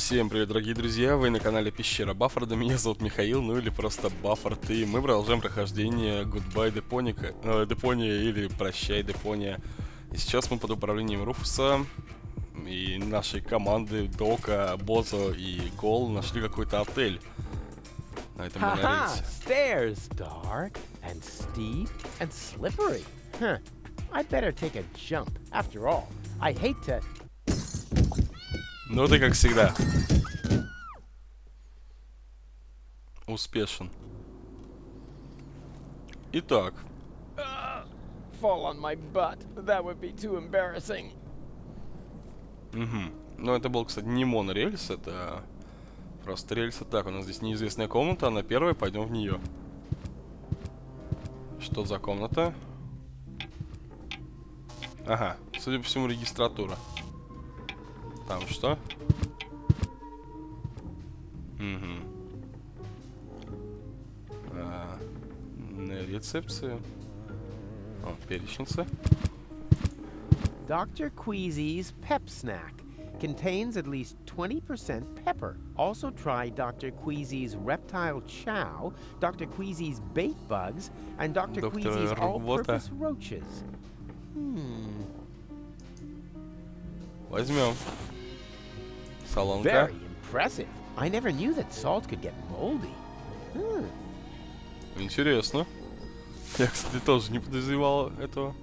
Всем привет, дорогие друзья, вы на канале Пещера Баффорда, меня зовут Михаил, ну или просто Баффорд, и мы продолжаем прохождение Goodbye Deponia или Прощай Deponia. И сейчас мы под управлением Руфуса и нашей команды Дока, Бозо и Гол нашли какой-то отель на этом монорельсе. Stairs, dark and steep and slippery. Huh. I'd better take a jump. After all, I hate to. Ну ты как всегда успешен. Итак. Fall on my butt. That would be too embarrassing. Ну это был, кстати, не монорельс, это просто рельсы. Так, у нас здесь неизвестная комната, она первая, пойдем в нее. Что за комната? Ага, судя по всему, регистратура. Там что? На рецепции. О, перечница. Dr. Queasy's Pep Snack contains at least 20% pepper. Also try Dr. Queasy's Reptile Chow, Dr. Queasy's Bait Bugs, and Dr. Queasy's All-Purpose Roaches. Возьмем. Солонка. Very impressive. I never knew that salt could get moldy. Интересно. Я, кстати, тоже не подозревал этого.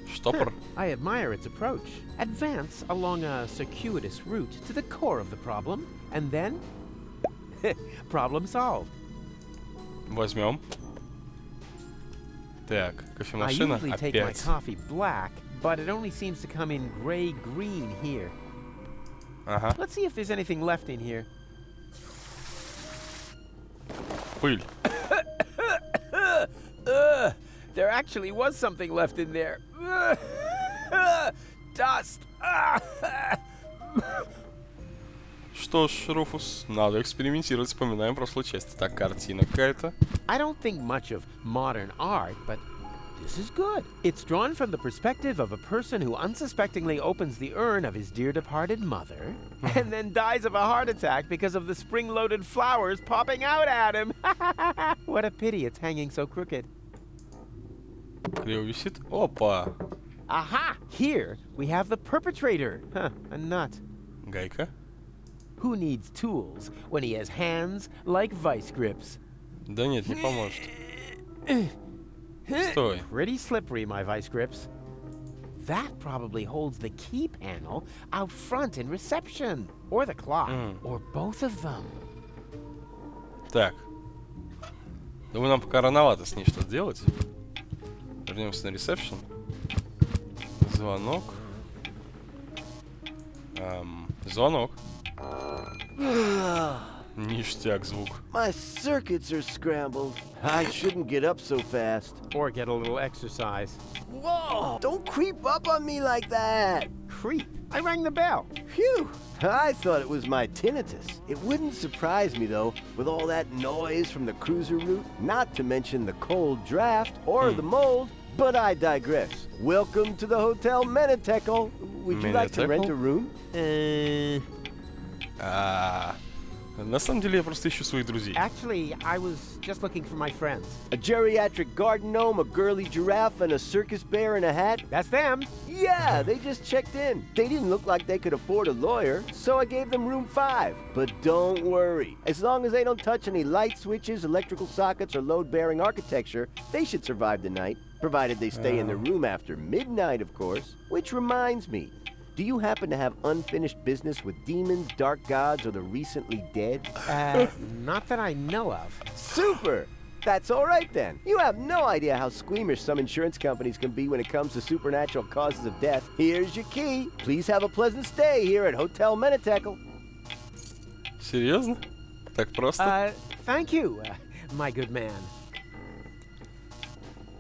Штопор. I admire its approach. Advance along a circuitous route to the core of the problem, and then problem solved. Возьмем. Так, I кофемашина usually take my опять. coffee black, but it only seems to come in gray-green here. Ага. Let's see if there's anything left in here. Пыль. There actually was something left in there. Dust. Что ж, Руфус, надо экспериментировать, вспоминаем прошлую часть. Так, картина какая-то. I don't think much of modern art, but this is good. It's drawn from the perspective of a person who unsuspectingly opens the urn of his dear departed mother and then dies of a heart attack because of the spring-loaded flowers popping out at him. What a pity it's hanging so crooked. Криво висит. Опа. Aha! Here we have the perpetrator. Huh, a nut. Гайка. Who needs tools when he has hands like vice grips? Да нет, не поможет. Стой. Pretty slippery, my vice grips. That probably holds the key panel out front in reception. Or the clock. Or both of them. Так. Думаю, нам пока рановато с ней что-то делать. Вернемся на ресепшн. Звонок. Звонок. Ништяк звук. My circuits are scrambled. I shouldn't get up so fast. Or get a little exercise. Whoa! Don't creep up on me like that! Creep. I rang the bell. Phew! I thought it was my tinnitus. It wouldn't surprise me, though, with all that noise from the cruiser route, not to mention the cold draft or the mold, but I digress. Welcome to the Hotel Monteckle. Would you like to rent a room? На самом деле я просто ищу своих друзей. Actually, I was just looking for my friends. A geriatric garden gnome, a girly giraffe, and a circus bear in a hat? That's them. Yeah, they just checked in. They didn't look like they could afford a lawyer, so I gave them room 5. But don't worry. As long as they don't touch any light switches, electrical sockets, or load-bearing architecture, they should survive the night, provided they stay in the room after midnight, of course. Which reminds me, do you happen to have unfinished business with demons, dark gods, or the recently dead? Not that I know of. Super! That's all right then. You have no idea how squeamish some insurance companies can be when it comes to supernatural causes of death. Here's your key. Please have a pleasant stay here at Hotel Monteckle. Серьезно? Так просто? Thank you, my good man.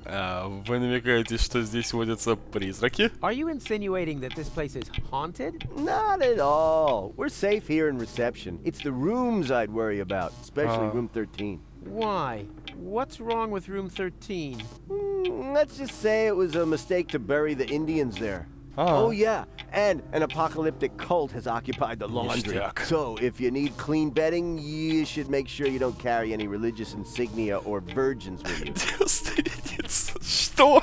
Вы намекаете, что здесь водятся призраки? Are you insinuating that this place is haunted? Not at all. We're safe here in reception. It's the rooms I'd worry about, especially room 13. Why? What's wrong with room 13? Let's just say it was a mistake to bury the Indians there. Oh, yeah. And an apocalyptic cult has occupied the laundry. Ништяк. So, if you need clean bedding, you should make sure you don't carry any religious insignia or virgins with you. Девственница. Что?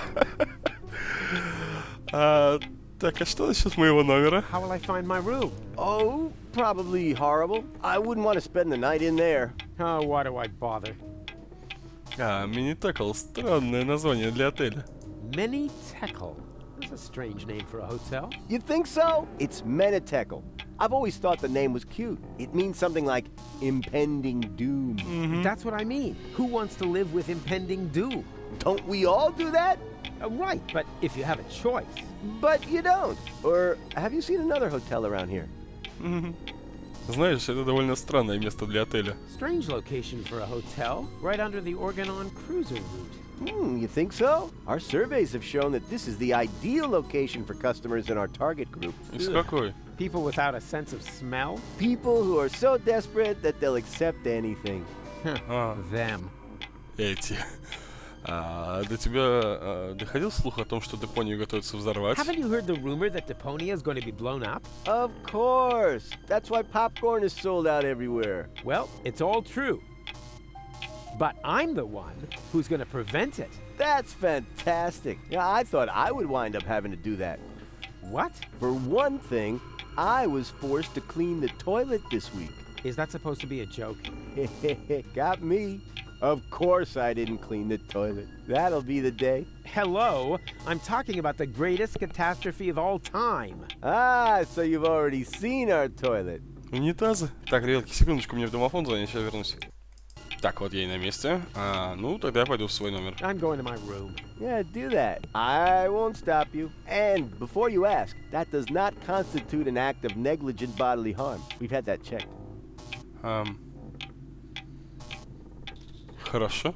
Так, а что насчет моего номера? How will I find my room? Oh, probably horrible. I wouldn't want to spend the night in there. Oh, why do I bother? Мини-текл. Странное название для отеля. Mini Tekel. That's a strange name for a hotel. You think so? It's Menetekel. I've always thought the name was cute. It means something like impending doom. That's what I mean. Who wants to live with impending doom? Don't we all do that? Right, but if you have a choice. But you don't. Or have you seen another hotel around here? Знаешь, это довольно странное место для отеля. Strange location for a hotel, right under the Organon cruiser route. You think so? Our surveys have shown that this is the ideal location for customers in our target group. Из какой? People without a sense of smell? People who are so desperate that they'll accept anything. Them. Эти. До тебя доходил слух о том, что Депонию готовится взорвать? Haven't you heard the rumor that Deponia is going to be blown up? Of course. That's why popcorn is sold out everywhere. Well, it's all true. But I'm the one who's going to prevent it. That's fantastic. Yeah, I thought I would wind up having to do that. What? For one thing, I was forced to clean the toilet this week. Is that supposed to be a joke? Got me. Of course I didn't clean the toilet. That'll be the day. Hello, I'm talking about the greatest catastrophe of all time. Ah, so you've already seen our toilet. Унитазы? Так, ребятки, секундочку, мне в домофон звонит, сейчас вернусь. Так, вот я и на месте. Ну, тогда я пойду в свой номер. I'm going to my room. Yeah, do that. I won't stop you. And before you ask, that does not constitute an act of negligent bodily harm. We've had that checked. Хорошо.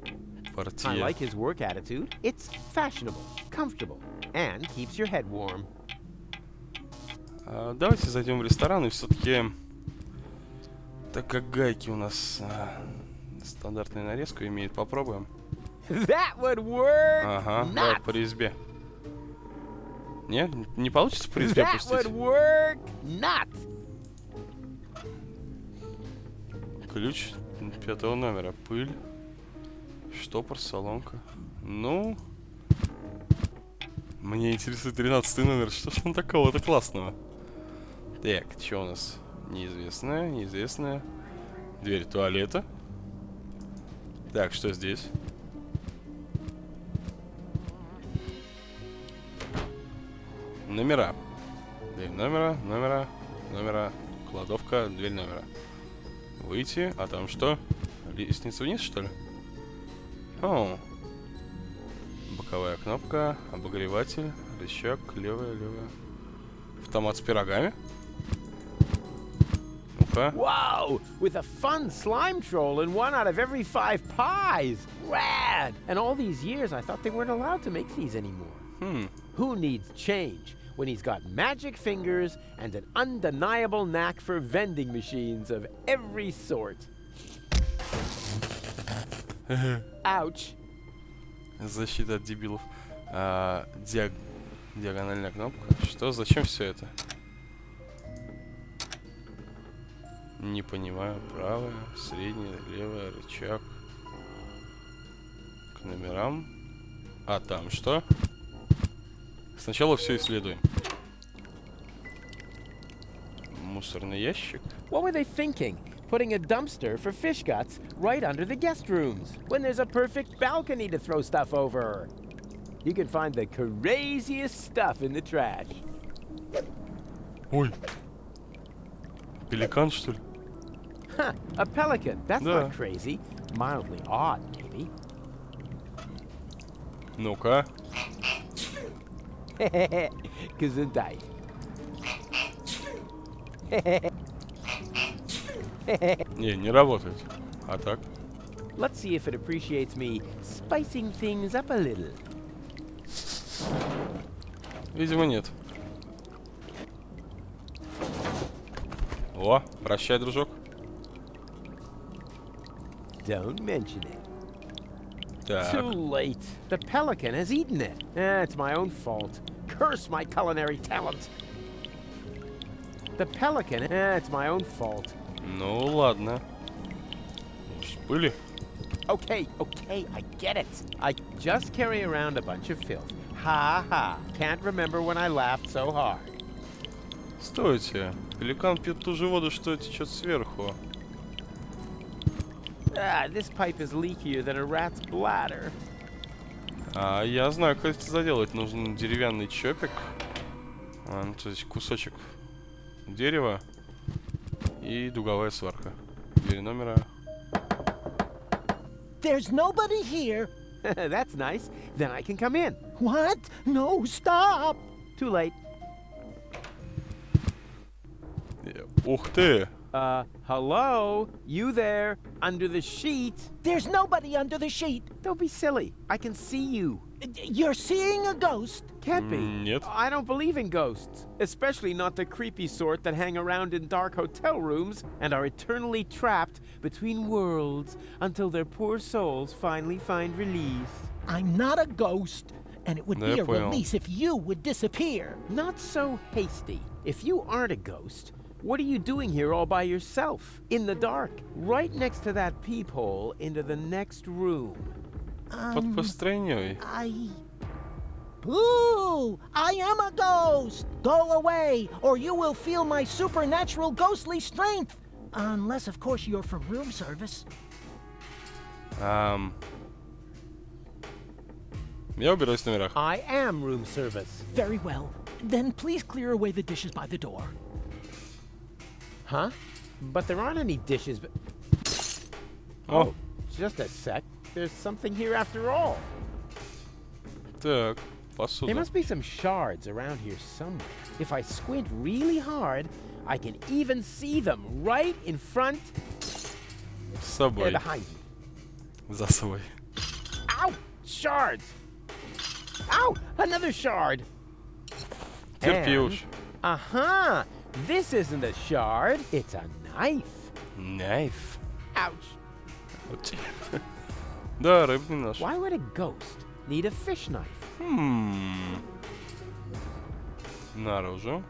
I Партия. like his work attitude. It's fashionable, comfortable, and keeps your head warm. Давайте зайдем в ресторан и все-таки, так как гайки у нас стандартную нарезку имеют, попробуем. That would work. Ага, давай по резьбе. Нет, не получится по резьбе That пустить? would work. Not. Ключ 5-го номера. Пыль. Штопор, соломка. Ну... Мне интересует 13-й номер. Что ж там такого-то классного? Так, что у нас? Неизвестное, неизвестное. Дверь туалета. Так, что здесь? Номера. Дверь номера. Кладовка, дверь номера. Выйти, а там что? Лестница вниз, что ли? О, боковая кнопка, обогреватель, рычаг, левая. Автомат с пирогами. Ну-ка. Whoa! With a fun slime troll in 1 out of every 5 pies. Rad! And all these years, I thought they weren't allowed to make these anymore. Who needs change when he's got magic fingers and an undeniable knack for vending machines of every sort? Ouch. Защита от дебилов. Диагональная кнопка. Что? Зачем все это? Не понимаю. Правая, средняя, левая, рычаг. К номерам. А там что? Сначала все исследуем. Мусорный ящик. What were they thinking? Putting a dumpster for fish guts right under the guest rooms when there's a perfect balcony to throw stuff over. You can find the craziest stuff in the trash. Ой. Пеликан, что ли? Huh, a pelican. That's Да. not crazy. Mildly odd, maybe. Ну-ка. Gesundheit. Не работает. А так? Let's see if it appreciates me spicing things up a little. Видимо, нет. О, прощай, дружок. Don't mention it. Too Так. late. The pelican has eaten it. It's my own fault. curse my culinary talent. The pelican, it's my own fault. Ну ладно. Были? Okay, I get it. I just carry around a bunch of filth. Ha ha. Can't remember when I laughed so hard. Стойте. Пеликан пьет ту же воду, что течет сверху. This pipe is leakier than a rat's bladder. А я знаю, как это заделать. Нужен деревянный чопик. То есть кусочек дерева. И дуговая сварка. Дверь номера. There's nobody here. That's nice. Then I can come in. What? No, stop. Too late. Ух ты! Hello? You there? Under the sheet? There's nobody under the sheet. Don't be silly. I can see you. You're seeing a ghost. Can't be. Нет. I don't believe in ghosts. Especially not the creepy sort that hang around in dark hotel rooms and are eternally trapped between worlds until their poor souls finally find release. I'm not a ghost, and it would be Я a понял. release if you would disappear. Not so hasty. If you aren't a ghost, what are you doing here all by yourself? In the dark, right next to that peephole into the next room. Под построением. Boo! I am a ghost! Go away, or you will feel my supernatural ghostly strength! Unless, of course, you're from room service. Я убираюсь в номерах. I am room service. Very well. Then please clear away the dishes by the door. Huh? But there aren't any dishes, but... О, Just a sec. There's something here after all. так, There посуда. must be some shards around here somewhere. If I squint really hard, I can even see them right in front С собой. and behind me. За собой. Ow! Shards! Ow! Another shard! Терпи And- уж. Uh-huh! This isn't a shard, it's a knife. Knife. Ouch! Вот. Да, рыбный нож. Why would a ghost need a fish knife? Наружу.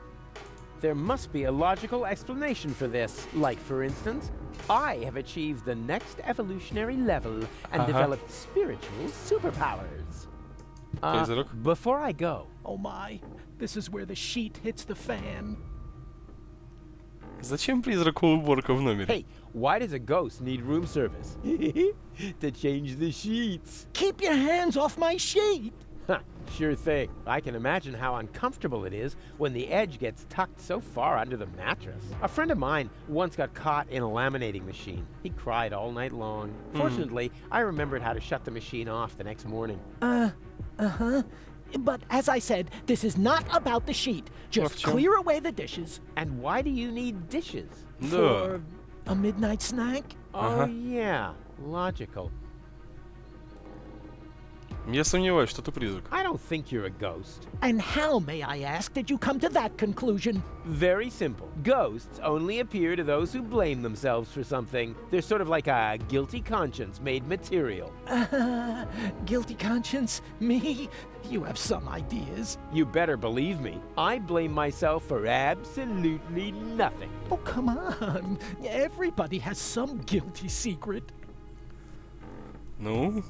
There must be a logical explanation for this. Like, for instance, I have achieved the next evolutionary level and developed spiritual superpowers. Призрак. Before I go, Oh my, this is where the sheet hits the fan. Зачем призраку уборка в номере? hey, why does a ghost need room service? To change the sheets. Keep your hands off my sheet! Huh, sure thing. I can imagine how uncomfortable it is when the edge gets tucked so far under the mattress. A friend of mine once got caught in a laminating machine. He cried all night long. Fortunately, I remembered how to shut the machine off the next morning. But as I said, this is not about the sheet. Just чем? clear away the dishes. And why do you need dishes? Да. For a midnight snack? Oh, yeah. Logical. Я сомневаюсь, что ты призрак. I don't think you're a ghost. And how, may I ask, did you come to that conclusion? Very simple. Ghosts only appear to those who blame themselves for something. They're sort of like a guilty conscience made material. Guilty conscience? Me? You have some ideas. You better believe me. I blame myself for absolutely nothing. Oh, come on. Everybody has some guilty secret. Ну,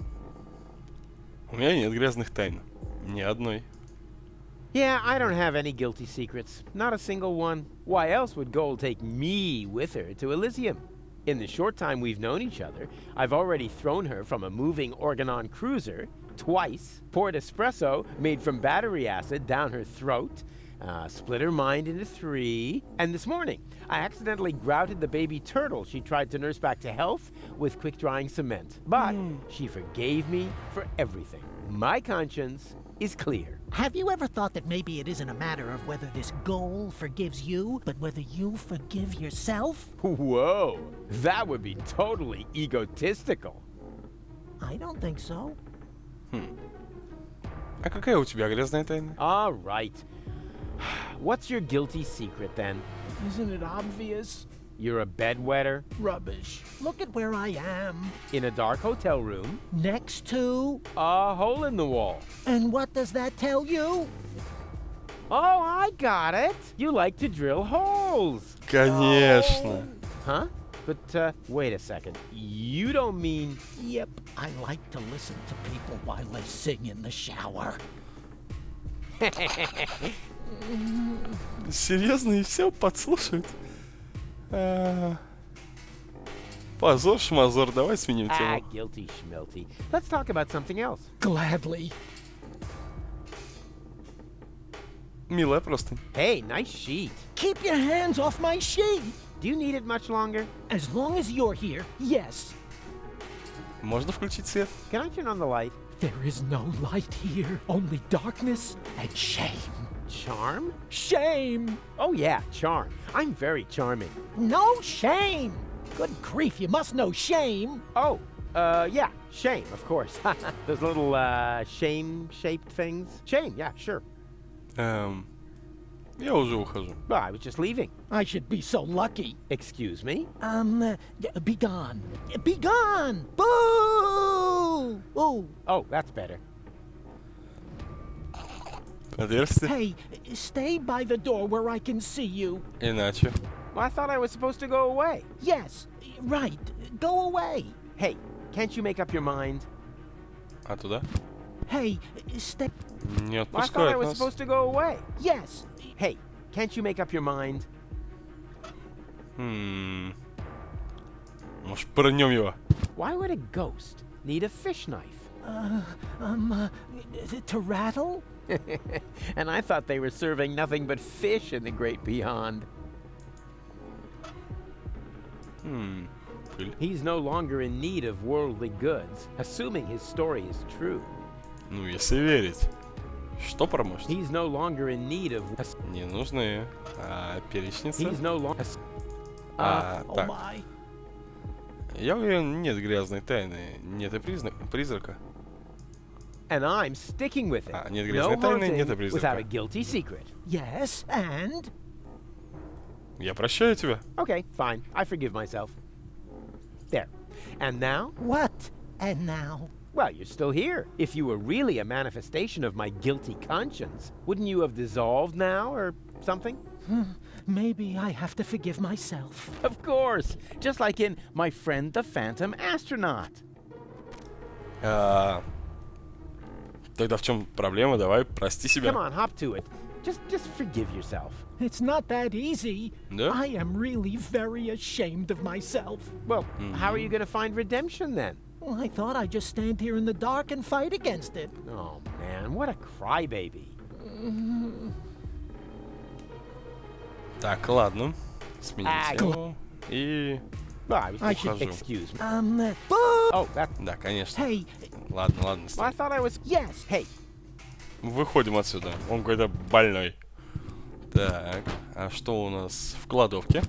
у меня нет грязных тайн. Ни одной. Yeah, I don't have any guilty secrets. Not a single one. Why else would Gold take me with her to Elysium? In the short time we've known each other, I've already thrown her from a moving Organon cruiser twice, poured espresso made from battery acid down her throat, split her mind into 3, and this morning I accidentally grouted the baby turtle she tried to nurse back to health with quick-drying cement. But she forgave me for everything. My conscience is clear. Have you ever thought that maybe it isn't a matter of whether this goal forgives you, but whether you forgive yourself? Whoa, that would be totally egotistical. I don't think so. А какая у тебя грязная тайна? All right. What's your guilty secret then? Isn't it obvious? You're a bedwetter Rubbish. Look at where I am. in a dark hotel room, Next to... a hole in the wall. And what does that tell you? Oh, I got it. You like to drill holes. Конечно. Huh? But, wait a second. You don't mean... Yep, I like to listen to people while they sing in the shower. Серьезно, и все подслушают? Позор, шмазор, давай сменим тему. Guilty schmilty. Let's talk about something else. Gladly. Милая просто. Hey, nice sheet. Keep your hands off my sheet. Do you need it much longer? As long as you're here, yes. Можно включить свет? Can I turn on the light? There is no light here, only darkness and shame. Charm? Shame! Oh yeah, charm. I'm very charming. No shame! Good grief, you must know shame. Oh, yeah, shame, of course. Those little, shame-shaped things. Shame, yeah, sure. Я уже ухожу. Well, I was just leaving. I should be so lucky. Excuse me? Be gone. Be gone! Boo! Ooh. Oh, that's better. Отверстие? Hey, stay by the door where I can see you. Иначе. Well, I thought I was supposed to go away. Yes, right. Go away. Hey, can't you make up your mind? А туда? Hey, step. Не Well, I thought I отпускают was нас. supposed to go away. Yes. Hey, can't you make up your mind? Может, пырнем его? Why would a ghost need a fish knife? To rattle? And I thought they were serving nothing but fish in the great beyond. Пыль. He's no longer in need of worldly goods, assuming his story is true. Ну, если верить. Что промышленность? He's no longer in need of... Не нужны. Перечница? He's no longer... Oh так. my. Я уверен, нет грязной тайны. Нет и призрака. And I'm sticking with it. Нет No грязной тайны, haunting нет и without a призрака. guilty secret. Yes, and? Я прощаю тебя. Okay, fine. I forgive myself. There. And now? What? And now? Well, you're still here. If you were really a manifestation of my guilty conscience, wouldn't you have dissolved now or something? Maybe I have to forgive myself. Of course. Just like in My Friend the Phantom Astronaut. Тогда в чем проблема? Давай, прости себя. Come on, hop to it. Just forgive yourself. It's not that easy. Да? I am really very ashamed of myself. Well, how are you going to find redemption then? Well, I thought I'd just stand here in the dark and fight against it. Oh, man, what a crybaby. Так, ладно. Сменим тему. И... Well, I should Ухожу. excuse me. Boo! Oh, that... Да, конечно. Hey, Ладно, Well, I стой. thought I was... yes. Hey, Выходим отсюда. Он какой-то больной. Так, а что у нас в кладовке?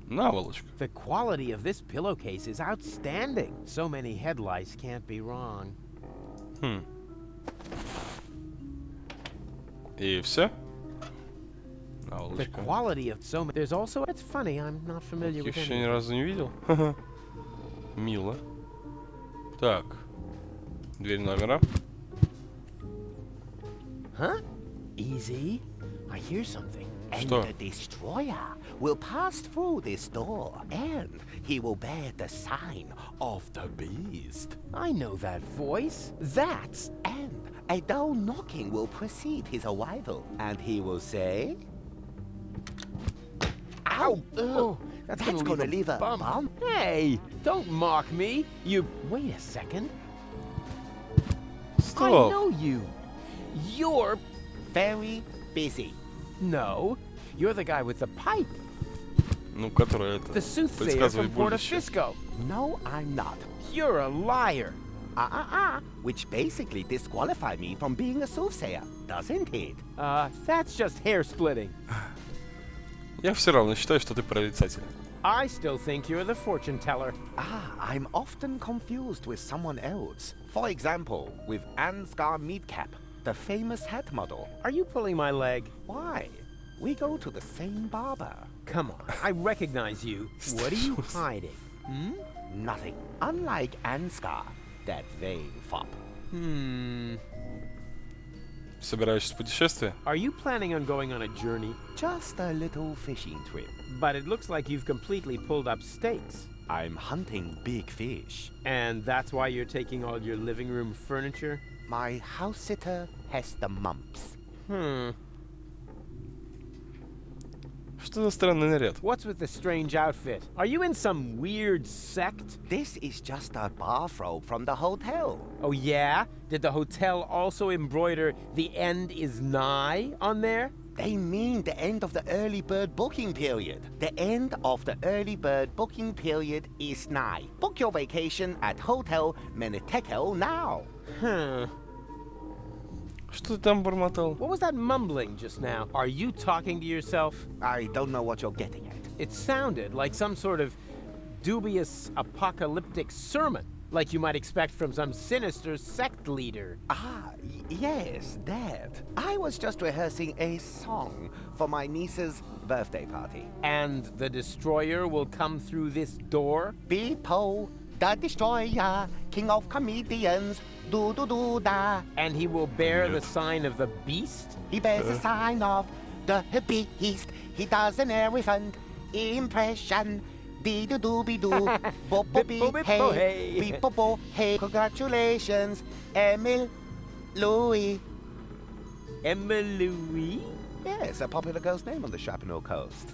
Наволочка. the quality of this pillowcase is outstanding. So many head lice can't be wrong. И все? The Наволочка. quality of so many... There's also... It's funny, I'm not familiar with Еще any... ни разу не видел. Мило. Так. Дверь номера. Huh? Easy. I hear something. And Что? the destroyer will pass through this door, and he will bear the sign of the beast. I know that voice. That's... And a dull knocking will precede his arrival, and he will say, "Ow! Oh, that's gonna leave a bump." Hey, don't mock me. You... Wait a second. I Стоп. know you. You're... Very busy." No. You're the guy with the pipe. Ну, который это... The soothsayer предсказывает from Porto будущее. Fisco. No, I'm not. You're a liar. Which basically disqualify me from being a soothsayer, doesn't it? That's just hair splitting. Я все равно считаю, что ты прорицатель. I still think you're the fortune teller. I'm often confused with someone else. For example, with Ansgar Meatcap, the famous hat model. Are you pulling my leg? Why? We go to the same barber. Come on, I recognize you. What are you hiding? Nothing. Unlike Ansgar, that vain fop. Собираешься в путешествие? Are you planning on going on a journey? Just a little fishing trip. But it looks like you've completely pulled up stakes. I'm hunting big fish. And that's why you're taking all your living room furniture? My house sitter has the mumps. Что за странный наряд? What's with the strange outfit? Are you in some weird sect? This is just a bathrobe from the hotel. Oh yeah? Did the hotel also embroider "The end is nigh" on there? They mean the end of the early bird booking period. The end of the early bird booking period is nigh. Book your vacation at Hotel Monteco now. Что ты там бормотал? What was that mumbling just now? Are you talking to yourself? I don't know what you're getting at. It sounded like some sort of dubious apocalyptic sermon, like you might expect from some sinister sect leader. Yes, that. I was just rehearsing a song for my niece's birthday party. And the destroyer will come through this door? Bepo, the destroyer, king of comedians, do-do-do-da. And he will bear the sign of the beast? He bears a sign of the beast. He does an elephant impression. Dee-do-do-be-doo, bo-bo-be-hey, be-bo-bo-hey. Congratulations, Emil Louis. Emily? Yes, a popular girl's name on the Chaponneau coast.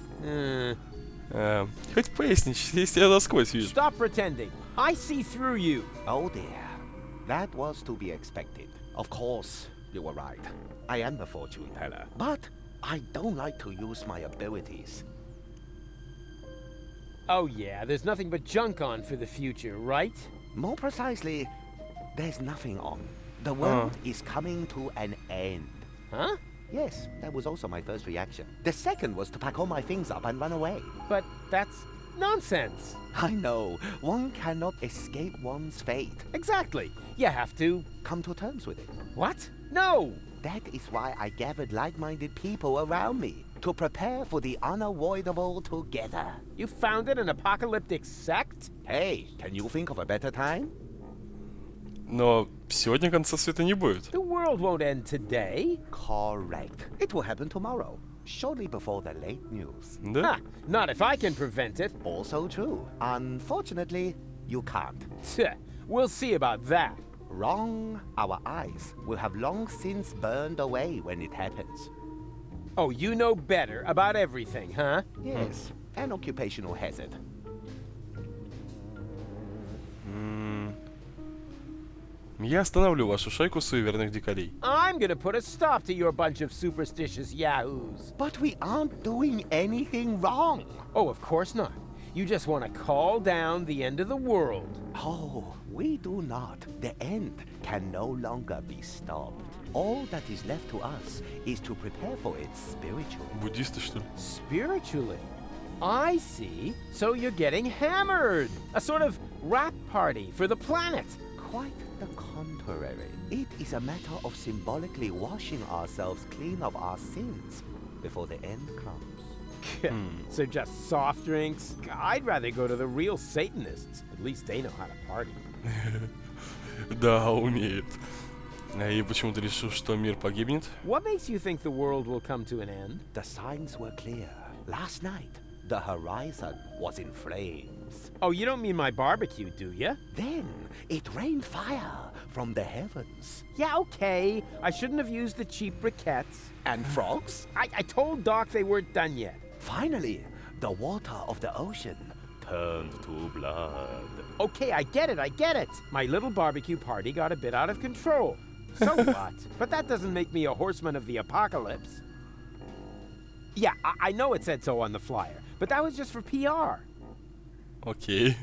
Хоть поясничь, если я насквозь вижу. Stop pretending. I see through you. Oh dear, that was to be expected. Of course, you were right. I am the fortune teller, but I don't like to use my abilities. Oh yeah, there's nothing but junk on for the future, right? More precisely, there's nothing on. The world is coming to an end. Huh? Yes, that was also my first reaction. The second was to pack all my things up and run away. But that's nonsense. I know, one cannot escape one's fate. Exactly. You have to... Come to terms with it. What? No! That is why I gathered like-minded people around me, to prepare for the unavoidable together. You founded an apocalyptic sect? Hey, can you think of a better time? Но сегодня конца света не будет. The world won't end today. Correct. It will happen tomorrow, shortly before the late news. Да? Ha! Not if I can prevent it. Also true. Unfortunately, you can't. Tch, we'll see about that. Wrong. Our eyes will have long since burned away when it happens. Oh, you know better about everything, huh? Yes, an occupational hazard. Я остановлю вашу шайку суеверных дикарей. I'm gonna put a stop to your bunch of superstitious yahoos. But we aren't doing anything wrong. Oh, of course not. You just want to call down the end of the world. Oh, we do not. The end can no longer be stopped. All that is left to us is to prepare for it spiritually. Буддисты, что ли? Spiritually? I see. So you're getting hammered. A sort of rap party for the planet. Quite the contrary. It is a matter of symbolically washing ourselves clean of our sins before the end comes. So just soft drinks? I'd rather go to the real Satanists. At least they know how to party. Да, умеет. И почему ты решил, что мир погибнет? What makes you think the world will come to an end? The signs were clear. Last night, the horizon was in flames. Oh, you don't mean my barbecue, do you? Then it rained fire from the heavens. Yeah, okay. I shouldn't have used the cheap briquettes. And frogs? I told Doc they weren't done yet. Finally, the water of the ocean turned to blood. Okay, I get it. My little barbecue party got a bit out of control. So what? But that doesn't make me a horseman of the apocalypse. Yeah, I know it said so on the flyer, but that was just for PR. Окей.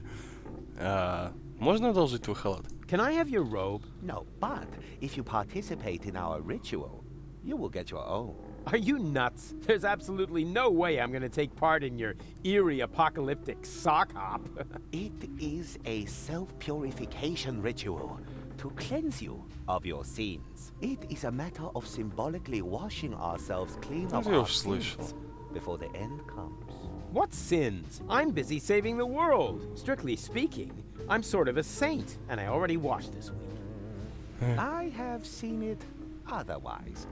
Можно одолжить твой халат? Can I have your robe? No, but if you participate in our ritual, you will get your own. Are you nuts? There's absolutely no way I'm gonna take part in your eerie apocalyptic sock hop. It is a self-purification ritual to cleanse you of your sins. It is a matter of symbolically washing ourselves clean of Ну, я our уж слышал. sins before the end comes. What sins? I'm busy saving the world. Strictly speaking, I'm sort of a saint, and I already washed this week. I have seen it otherwise.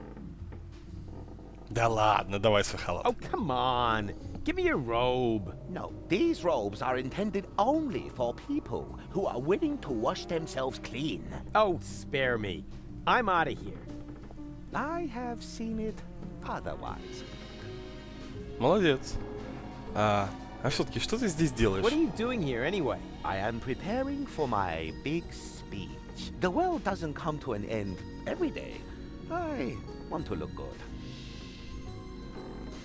Да ладно, давай свой халат. Oh, come on. Give me your robe. No, these robes are intended only for people who are willing to wash themselves clean. Oh, spare me. I'm out of here. I have seen it otherwise. Молодец. А все-таки, что ты здесь делаешь? What are you doing here anyway? I am preparing for my big speech. The world doesn't come to an end every day. I want to look good.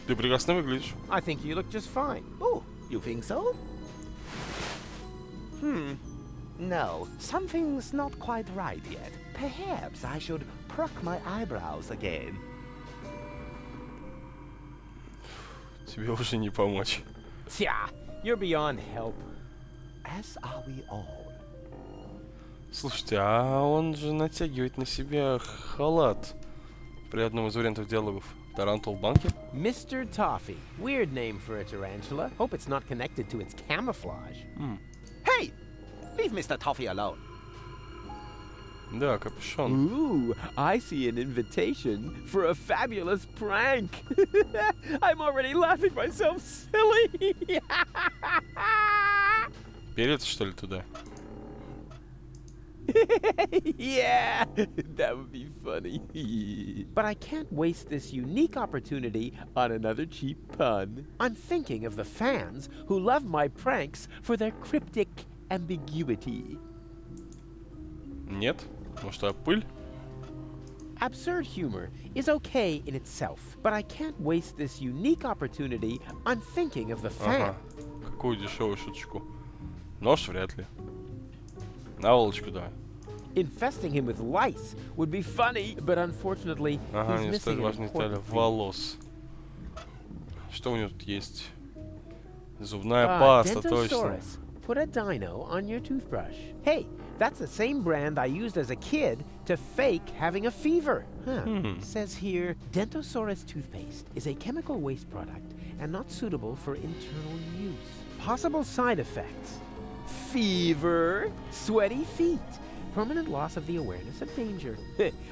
Ты прекрасно выглядишь. I think you look just fine. Oh, you think so? No, something's not quite right yet. Perhaps I should pluck my eyebrows again. Тебе уже не помочь. Tja, you're beyond help. As are we all. Слушайте, а он же натягивает на себя халат при одном из вариантов диалогов. Тарантул в банке? Mr. Toffee. Weird name for a tarantula. Hope it's not connected to its camouflage. Hey! Leave Mr. Toffee alone. Да, капюшон. Ooh, I see an invitation for a fabulous prank. I'm already laughing myself silly. Перец, что ли, туда? Yeah, that would be funny. But I can't waste this unique opportunity on another cheap pun. I'm thinking of the fans who love my pranks for their cryptic ambiguity. Нет? Может, а пыль? Absurd humor is okay in itself, but I can't waste this unique opportunity on thinking of the fan. Ага. Какую дешевую шуточку? Нож вряд ли. Наволочку давай. Infesting him with lice would be funny, but unfortunately, Ага, he's не стоит missing an важной детали. important thing. Волос. Что у него тут есть? Зубная Ah, паста, точно. Dentosaurus. Put a dino on your toothbrush. Hey, that's the same brand I used as a kid to fake having a fever. Says here, Dentosaurus toothpaste is a chemical waste product and not suitable for internal use. Possible side effects: fever, sweaty feet, permanent loss of the awareness of danger.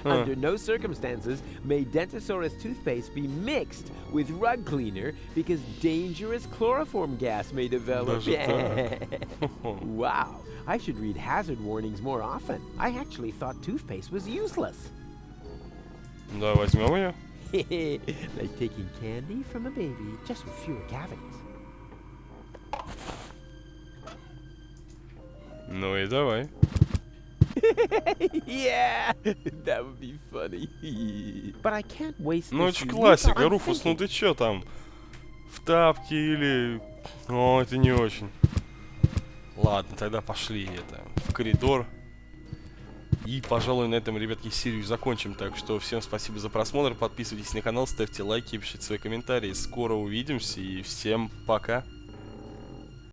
Under no circumstances may Dentosaurus toothpaste be mixed with rug cleaner because dangerous chloroform gas may develop. Даже так. Wow, I should read hazard warnings more often. I actually thought toothpaste was useless. Да, возьмем ее. Like taking candy from a baby, just with fewer cavities. Ну и давай. Yeah, that would be funny. But I can't waste Ну, this это ж unique классика. I'm Руфус, ну thinking. ты чё там? В тапке или... О, это не очень. Ладно, тогда пошли это в коридор. И, пожалуй, на этом, ребятки, серию закончим. Так что всем спасибо за просмотр. Подписывайтесь на канал, ставьте лайки, пишите свои комментарии. Скоро увидимся и всем пока.